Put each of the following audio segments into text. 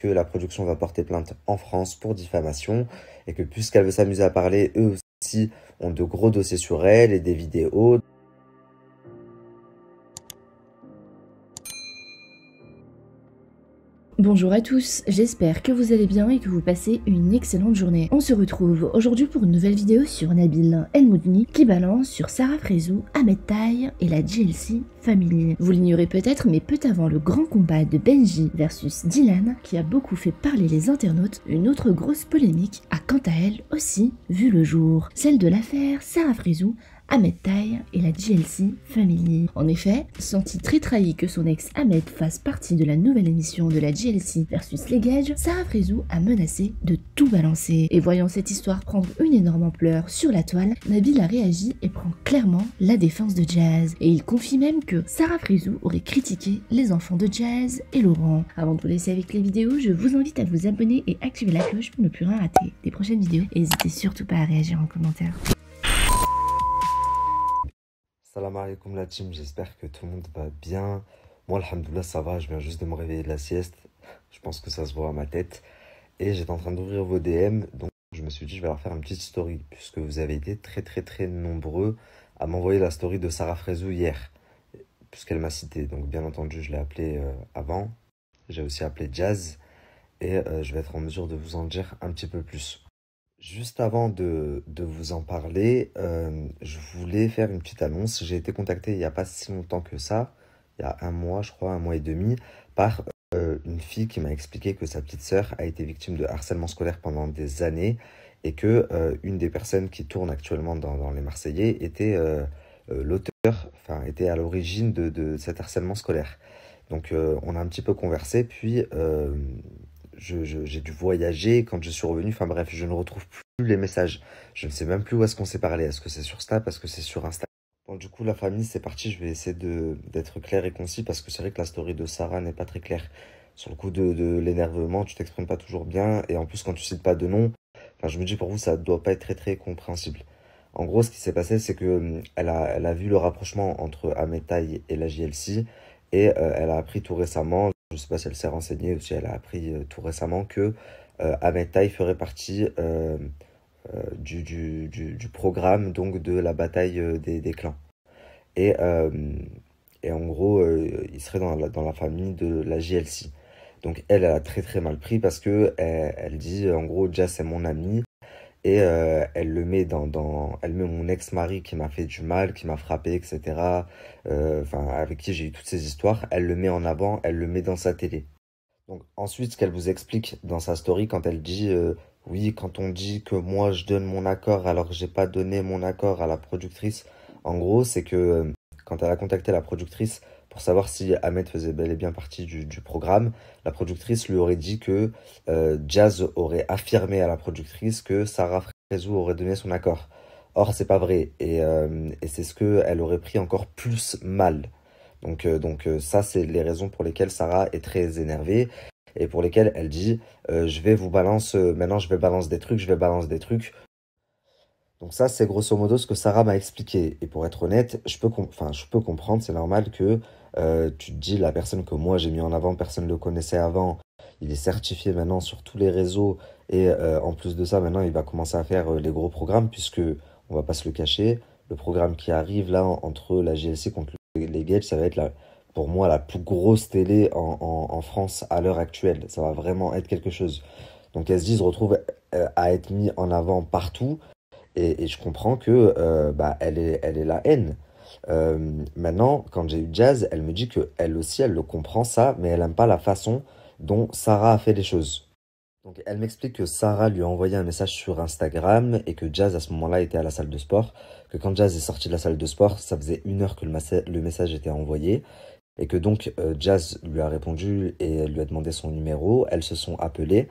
que la production va porter plainte en France pour diffamation et que puisqu'elle veut s'amuser à parler, eux aussi ont de gros dossiers sur elle et des vidéos. Bonjour à tous, j'espère que vous allez bien et que vous passez une excellente journée. On se retrouve aujourd'hui pour une nouvelle vidéo sur Nabil El Moudni qui balance sur Sarah Frézou, Ahmed Taï et la GLC Family. Vous l'ignorez peut-être, mais peu avant le grand combat de Benji versus Dylan qui a beaucoup fait parler les internautes, une autre grosse polémique a quant à elle aussi vu le jour. Celle de l'affaire Sarah Frézou, Ahmed Taï et la GLC Family. En effet, senti très trahi que son ex Ahmed fasse partie de la nouvelle émission de la GLC versus les Gages, Sarah Frézou a menacé de tout balancer. Et voyant cette histoire prendre une énorme ampleur sur la toile, Nabil a réagi et prend clairement la défense de Jazz. Et il confie même que Sarah Frézou aurait critiqué les enfants de Jazz et Laurent. Avant de vous laisser avec les vidéos, je vous invite à vous abonner et activer la cloche pour ne plus rien rater des prochaines vidéos. Et n'hésitez surtout pas à réagir en commentaire. Salam alaikum la team, j'espère que tout le monde va bien. Moi, alhamdoulilah, ça va, je viens juste de me réveiller de la sieste. Je pense que ça se voit à ma tête. Et j'étais en train d'ouvrir vos DM, donc je me suis dit je vais leur faire une petite story, puisque vous avez été très nombreux à m'envoyer la story de Sarah Frézou hier, puisqu'elle m'a cité. Donc bien entendu, je l'ai appelée avant. J'ai aussi appelé Jazz, et je vais être en mesure de vous en dire un petit peu plus. Juste avant de vous en parler, je voulais faire une petite annonce. J'ai été contacté il n'y a pas si longtemps que ça, il y a un mois, je crois, un mois et demi, par une fille qui m'a expliqué que sa petite sœur a été victime de harcèlement scolaire pendant des années et que une des personnes qui tourne actuellement dans les Marseillais était l'auteur, enfin était à l'origine de cet harcèlement scolaire. Donc on a un petit peu conversé, puis j'ai dû voyager quand je suis revenu. Enfin bref, je ne retrouve plus les messages. Je ne sais même plus où est-ce qu'on s'est parlé. Est-ce que c'est sur Snap? Est-ce que c'est sur Insta? Bon, du coup, la famille, c'est parti. Je vais essayer d'être clair et concis parce que c'est vrai que la story de Sarah n'est pas très claire. Sur le coup de l'énervement, tu t'exprimes pas toujours bien. Et en plus, quand tu cites pas de nom, enfin, je me dis pour vous, ça doit pas être très compréhensible. En gros, ce qui s'est passé, c'est que elle a vu le rapprochement entre Ahmed Taï et la JLC et elle a appris tout récemment, je sais pas si elle s'est renseignée ou si elle a appris tout récemment que Ahmed Taï ferait partie du programme donc de la bataille des clans. Et, euh, et en gros, il serait dans la famille de la JLC. Donc elle a très mal pris parce que elle dit en gros Jazz c'est mon ami. Et elle le met elle met mon ex-mari qui m'a fait du mal, qui m'a frappé, etc. Enfin, avec qui j'ai eu toutes ces histoires. Elle le met en avant, elle le met dans sa télé. Donc ensuite, ce qu'elle vous explique dans sa story, quand elle dit oui, quand on dit que moi je donne mon accord alors que j'ai pas donné mon accord à la productrice, en gros, c'est que quand elle a contacté la productrice pour savoir si Ahmed faisait bel et bien partie du programme, la productrice lui aurait dit que Jazz aurait affirmé à la productrice que Sarah Frézou aurait donné son accord. Or, c'est pas vrai. Et c'est ce qu'elle aurait pris encore plus mal. Donc ça, c'est les raisons pour lesquelles Sarah est très énervée et pour lesquelles elle dit je vais vous balance, maintenant je vais balance des trucs, je vais balance des trucs. Donc ça, c'est grosso modo ce que Sarah m'a expliqué. Et pour être honnête, je peux comprendre, c'est normal que tu te dis, la personne que moi j'ai mis en avant, personne ne le connaissait avant, il est certifié maintenant sur tous les réseaux. Et en plus de ça, maintenant, il va commencer à faire les gros programmes, puisque, on va pas se le cacher, le programme qui arrive là, entre la GLC contre les Gates, ça va être pour moi la plus grosse télé en France à l'heure actuelle. Ça va vraiment être quelque chose. Donc elle se dit, se retrouve à être mis en avant partout. Et je comprends que bah, elle est la haine. Maintenant, quand j'ai eu Jazz, elle me dit que elle aussi, elle le comprend ça, mais elle n'aime pas la façon dont Sarah a fait les choses. Donc elle m'explique que Sarah lui a envoyé un message sur Instagram et que Jazz à ce moment-là était à la salle de sport. Que quand Jazz est sorti de la salle de sport, ça faisait 1 heure que le message était envoyé. Et que donc Jazz lui a répondu et lui a demandé son numéro. Elles se sont appelées.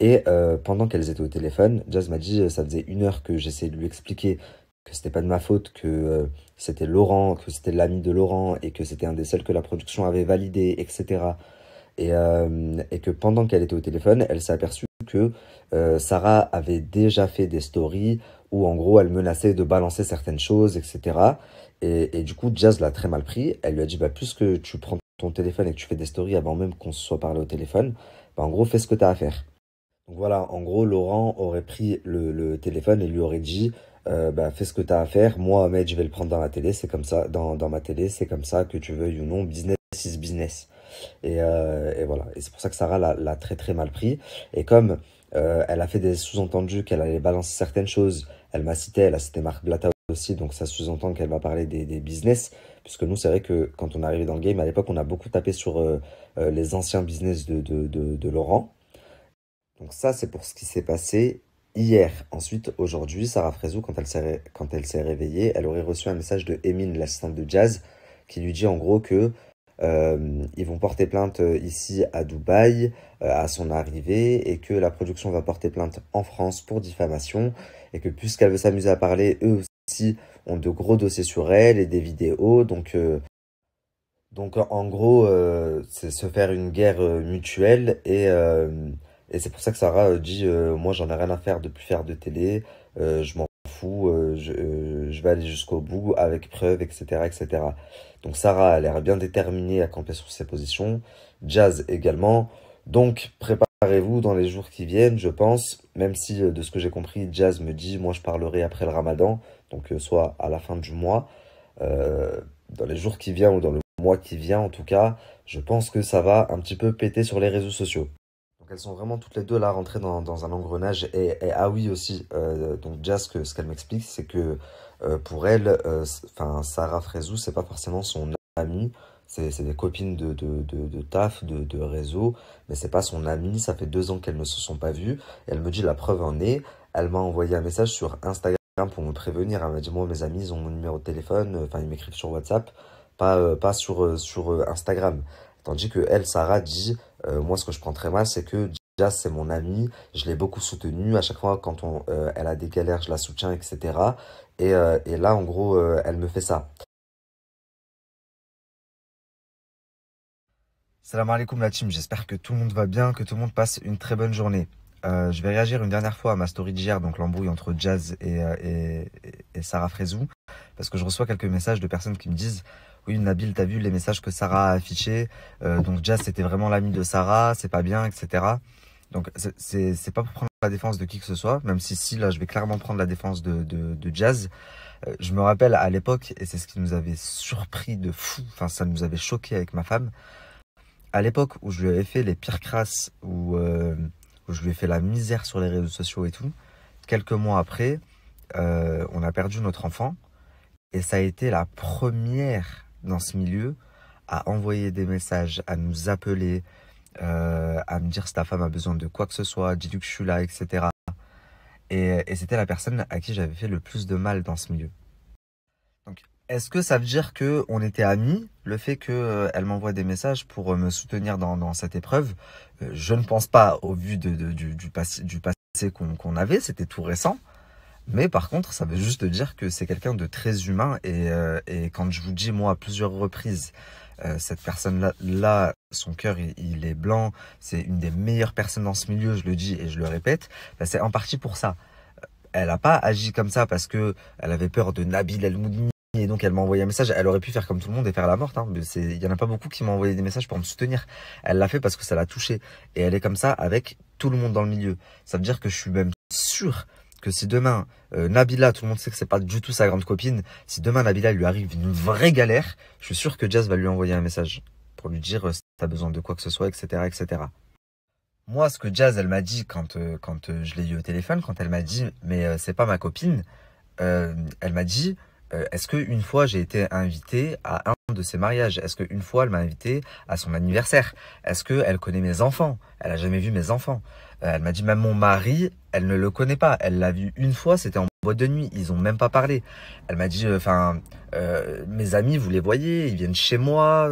Et pendant qu'elles étaient au téléphone, Jazz m'a dit ça faisait 1 heure que j'essayais de lui expliquer que c'était pas de ma faute, que c'était Laurent, que c'était l'ami de Laurent et que c'était un des seuls que la production avait validé, etc. Et que pendant qu'elle était au téléphone, elle s'est aperçue que Sarah avait déjà fait des stories où en gros elle menaçait de balancer certaines choses, etc. Et du coup, Jazz l'a très mal pris. Elle lui a dit, bah, puisque tu prends ton téléphone et que tu fais des stories avant même qu'on se soit parlé au téléphone, bah, en gros, fais ce que tu as à faire. Donc voilà, en gros, Laurent aurait pris le téléphone et lui aurait dit, bah, fais ce que tu as à faire. Moi, Ahmed, je vais le prendre dans la télé, c'est comme ça, dans ma télé, c'est comme ça, que tu veuilles ou non, business is business. Et voilà. Et c'est pour ça que Sarah l'a très très mal pris. Et comme elle a fait des sous-entendus qu'elle allait balancer certaines choses, elle a cité Marc Blatta aussi, donc ça sous-entend qu'elle va parler des business. Puisque nous, c'est vrai que quand on est arrivé dans le game, à l'époque, on a beaucoup tapé sur les anciens business de Laurent. Donc ça, c'est pour ce qui s'est passé hier. Ensuite, aujourd'hui, Sarah Frézou, quand elle s'est réveillée, elle aurait reçu un message de Emine, l'assistante de Jazz, qui lui dit en gros que ils vont porter plainte ici à Dubaï à son arrivée et que la production va porter plainte en France pour diffamation et que puisqu'elle veut s'amuser à parler, eux aussi ont de gros dossiers sur elle et des vidéos. Donc en gros, c'est se faire une guerre mutuelle et c'est pour ça que Sarah dit moi j'en ai rien à faire de plus faire de télé, je m'en fous, je vais aller jusqu'au bout avec preuves, etc., etc. Donc Sarah a l'air bien déterminée à camper sur ses positions, Jazz également. Donc préparez-vous dans les jours qui viennent, je pense, même si de ce que j'ai compris, Jazz me dit moi je parlerai après le Ramadan, donc soit à la fin du mois. Dans les jours qui viennent ou dans le mois qui vient en tout cas, je pense que ça va un petit peu péter sur les réseaux sociaux. Donc elles sont vraiment toutes les deux là rentrées dans un engrenage. Et ah oui aussi, donc Jazz, ce qu'elle m'explique, c'est que pour elle, enfin Sarah Frézou, c'est pas forcément son amie, c'est des copines de taf, de réseau, mais c'est pas son amie, ça fait 2 ans qu'elles ne se sont pas vues. Et elle me dit la preuve en est, elle m'a envoyé un message sur Instagram pour me prévenir. Elle m'a dit moi mes amis ils ont mon numéro de téléphone, enfin ils m'écrivent sur WhatsApp, pas sur Instagram. Tandis que elle, Sarah, dit moi ce que je prends très mal c'est que Jazz c'est mon amie, je l'ai beaucoup soutenue, à chaque fois quand elle a des galères je la soutiens, etc. Et là en gros elle me fait ça. Salam alaikum la team, j'espère que tout le monde va bien, que tout le monde passe une très bonne journée. Je vais réagir une dernière fois à ma story d'hier, donc l'embrouille entre Jazz et Sarah Frézou, parce que je reçois quelques messages de personnes qui me disent oui Nabil, t'as vu les messages que Sarah a affichés, donc Jazz c'était vraiment l'ami de Sarah, c'est pas bien, etc. Donc c'est pas pour prendre la défense de qui que ce soit, même si là je vais clairement prendre la défense de Jazz. Je me rappelle à l'époque, et c'est ce qui nous avait surpris de fou, enfin ça nous avait choqué avec ma femme, à l'époque où je lui avais fait les pires crasses, où je lui ai fait la misère sur les réseaux sociaux et tout, quelques mois après, on a perdu notre enfant. Et ça a été la première dans ce milieu à envoyer des messages, à nous appeler, à me dire si ta femme a besoin de quoi que ce soit, dis-lui que je suis là, etc. Et c'était la personne à qui j'avais fait le plus de mal dans ce milieu. Donc, est-ce que ça veut dire qu'on était amis, le fait qu'elle m'envoie des messages pour me soutenir dans cette épreuve? Je ne pense pas, au vu du passé qu'on avait, c'était tout récent. Mais par contre, ça veut juste dire que c'est quelqu'un de très humain. Et quand je vous dis, moi, à plusieurs reprises, cette personne-là, son cœur, il est blanc. C'est une des meilleures personnes dans ce milieu, je le dis et je le répète. Ben, c'est en partie pour ça. Elle n'a pas agi comme ça parce que elle avait peur de Nabil El Moudni. Et donc, elle m'a envoyé un message. Elle aurait pu faire comme tout le monde et faire la morte. Hein. Il n'y en a pas beaucoup qui m'ont envoyé des messages pour me soutenir. Elle l'a fait parce que ça l'a touchée. Et elle est comme ça avec tout le monde dans le milieu. Ça veut dire que je suis même sûr que si demain, Nabila, tout le monde sait que c'est pas du tout sa grande copine, si demain Nabila lui arrive une vraie galère, je suis sûr que Jazz va lui envoyer un message pour lui dire si t'as besoin de quoi que ce soit, etc., etc. Moi, ce que Jazz, elle m'a dit quand je l'ai eu au téléphone, quand elle m'a dit « mais c'est pas ma copine », elle m'a dit est-ce qu'une fois j'ai été invité à un de ses mariages? Est-ce qu'une fois elle m'a invité à son anniversaire? Est-ce qu'elle connaît mes enfants? Elle a jamais vu mes enfants. Elle m'a dit même mon mari, elle ne le connaît pas. Elle l'a vu une fois, c'était en boîte de nuit, ils ont même pas parlé. Elle m'a dit mes amis, vous les voyez, ils viennent chez moi,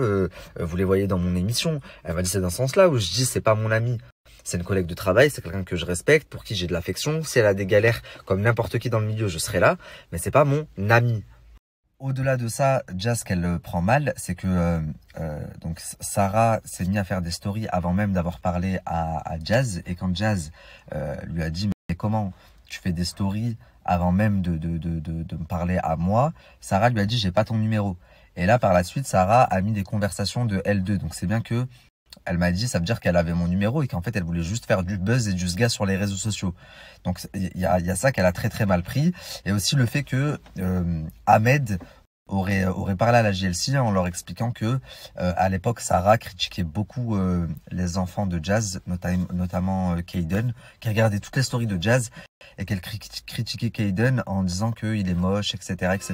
vous les voyez dans mon émission. Elle m'a dit c'est dans ce sens-là où je dis c'est pas mon ami. C'est une collègue de travail, c'est quelqu'un que je respecte, pour qui j'ai de l'affection. Si elle a des galères, comme n'importe qui dans le milieu, je serai là. Mais c'est pas mon ami. Au-delà de ça, Jazz, qu'elle prend mal, c'est que donc Sarah s'est mise à faire des stories avant même d'avoir parlé à Jazz. Et quand Jazz lui a dit « Mais comment tu fais des stories avant même de me parler à moi ?» Sarah lui a dit « J'ai pas ton numéro ». Et là, par la suite, Sarah a mis des conversations de L2. Donc c'est bien que Elle m'a dit, ça veut dire qu'elle avait mon numéro et qu'en fait, elle voulait juste faire du buzz et du sgas sur les réseaux sociaux. Donc, il y a ça qu'elle a très très mal pris. Et aussi le fait que Ahmed aurait parlé à la JLC en leur expliquant que à l'époque, Sarah critiquait beaucoup les enfants de Jazz, notamment Kaden, qui regardait toutes les stories de Jazz et qu'elle critiquait Kaden en disant qu'il est moche, etc., etc.